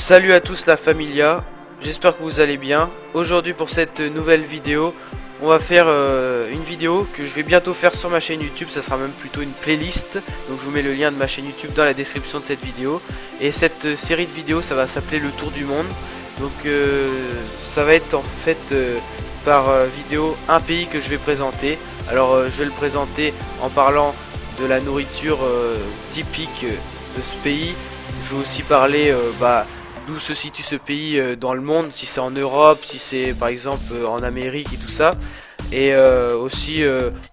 Salut à tous la familia, j'espère que vous allez bien. Aujourd'hui pour cette nouvelle vidéo, on va faire une vidéo que je vais bientôt faire sur ma chaîne YouTube. Ça sera même plutôt une playlist, donc je vous mets le lien de ma chaîne YouTube dans la description de cette vidéo. Et cette série de vidéos, ça va s'appeler le tour du monde. Donc ça va être en fait par vidéo un pays que je vais présenter. Alors je vais le présenter en parlant de la nourriture typique de ce pays. Je vais aussi parler d'où se situe ce pays dans le monde, si c'est en Europe, si c'est par exemple en Amérique et tout ça. Et aussi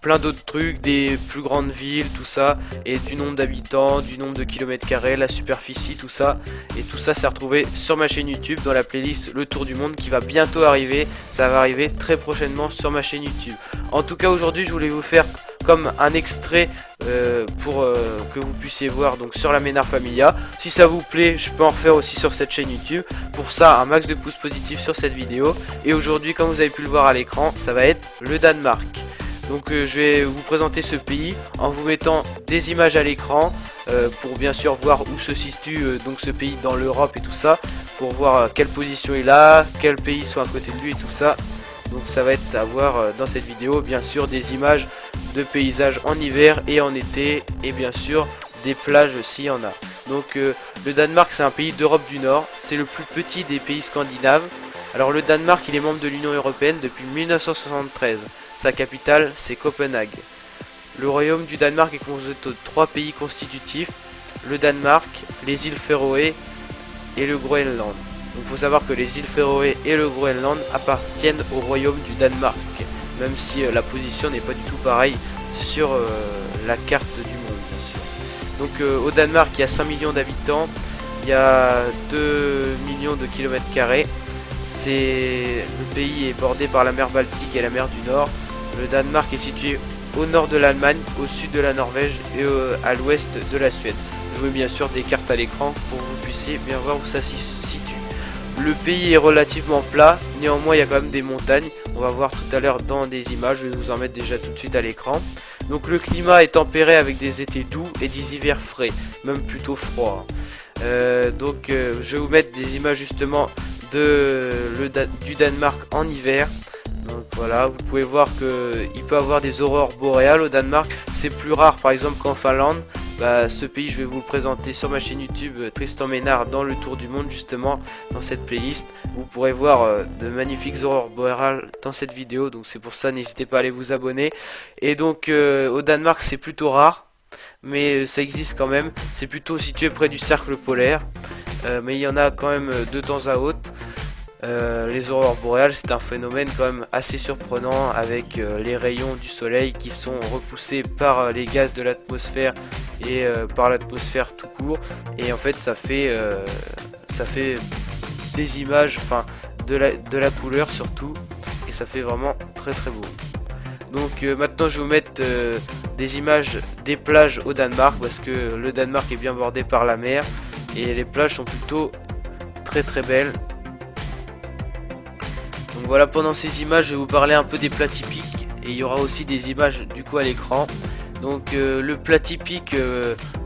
plein d'autres trucs, des plus grandes villes, tout ça, et du nombre d'habitants, du nombre de kilomètres carrés, la superficie, tout ça. Et tout ça c'est retrouvé sur ma chaîne YouTube dans la playlist Le Tour du Monde qui va bientôt arriver. Ça va arriver très prochainement sur ma chaîne YouTube. En tout cas aujourd'hui je voulais vous faire comme un extrait pour que vous puissiez voir donc sur la Ménard Familia. Si ça vous plaît, je peux en refaire aussi sur cette chaîne YouTube. Pour ça, un max de pouces positifs sur cette vidéo. Et aujourd'hui, comme vous avez pu le voir à l'écran, ça va être le Danemark. Donc je vais vous présenter ce pays en vous mettant des images à l'écran pour bien sûr voir où se situe donc ce pays dans l'Europe et tout ça, pour voir quelle position il a, quels pays sont à côté de lui et tout ça. Donc ça va être à voir dans cette vidéo, bien sûr des images de paysages en hiver et en été, et bien sûr des plages s'il y en a. Donc le Danemark c'est un pays d'Europe du Nord, c'est le plus petit des pays scandinaves. Alors le Danemark il est membre de l'Union Européenne depuis 1973, sa capitale c'est Copenhague. Le royaume du Danemark est composé de 3 pays constitutifs, le Danemark, les îles Féroé et le Groenland. Donc il faut savoir que les îles Féroé et le Groenland appartiennent au royaume du Danemark, même si la position n'est pas du tout pareille sur la carte du monde bien sûr. Donc au Danemark il y a 5 millions d'habitants, il y a 2 millions de kilomètres carrés. Le pays est bordé par la mer Baltique et la mer du Nord. Le Danemark est situé au nord de l'Allemagne, au sud de la Norvège et à l'ouest de la Suède. Je vous mets bien sûr des cartes à l'écran pour que vous puissiez bien voir où ça se situe. Le pays est relativement plat, néanmoins il y a quand même des montagnes. On va voir tout à l'heure dans des images, je vais vous en mettre déjà tout de suite à l'écran. Donc le climat est tempéré avec des étés doux et des hivers frais, même plutôt froids. Je vais vous mettre des images justement du Danemark en hiver. Donc voilà, vous pouvez voir qu'il peut avoir des aurores boréales au Danemark. C'est plus rare par exemple qu'en Finlande. Ce pays je vais vous le présenter sur ma chaîne YouTube Tristan Ménard dans le tour du monde, justement dans cette playlist. Vous pourrez voir de magnifiques aurores boréales dans cette vidéo, donc c'est pour ça n'hésitez pas à aller vous abonner. Et donc au Danemark c'est plutôt rare, mais ça existe quand même. C'est plutôt situé près du cercle polaire, mais il y en a quand même de temps à autre. Les aurores boréales c'est un phénomène quand même assez surprenant, avec les rayons du soleil qui sont repoussés par les gaz de l'atmosphère et par l'atmosphère tout court, et en fait ça fait des images, enfin de la couleur surtout, et ça fait vraiment très très beau. Donc maintenant je vais vous mettre des images des plages au Danemark, parce que le Danemark est bien bordé par la mer et les plages sont plutôt très très belles. Donc voilà, pendant ces images je vais vous parler un peu des plats typiques, et il y aura aussi des images du coup à l'écran. Donc le plat typique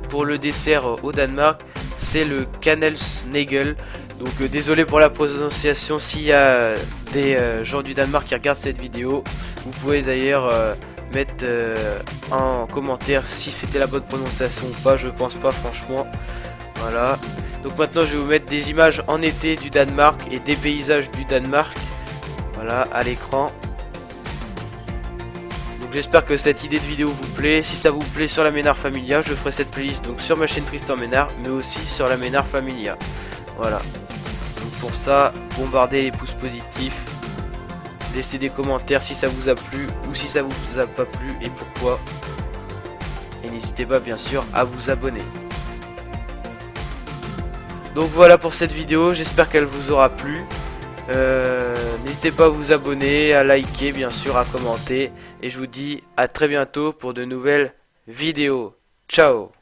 pour le dessert au Danemark c'est le kanelsnegel. Donc désolé pour la prononciation s'il y a des gens du Danemark qui regardent cette vidéo. Vous pouvez d'ailleurs mettre en commentaire si c'était la bonne prononciation ou pas, je pense pas franchement. Voilà, donc maintenant je vais vous mettre des images en été du Danemark et des paysages du Danemark. Voilà, à l'écran. Donc j'espère que cette idée de vidéo vous plaît. Si ça vous plaît, sur la Ménard Familia, je ferai cette playlist donc sur ma chaîne Tristan Ménard, mais aussi sur la Ménard Familia. Voilà. Donc pour ça, bombardez les pouces positifs. Laissez des commentaires si ça vous a plu ou si ça vous a pas plu et pourquoi. Et n'hésitez pas bien sûr à vous abonner. Donc voilà pour cette vidéo, j'espère qu'elle vous aura plu. N'hésitez pas à vous abonner, à liker bien sûr, à commenter, et je vous dis à très bientôt pour de nouvelles vidéos. Ciao.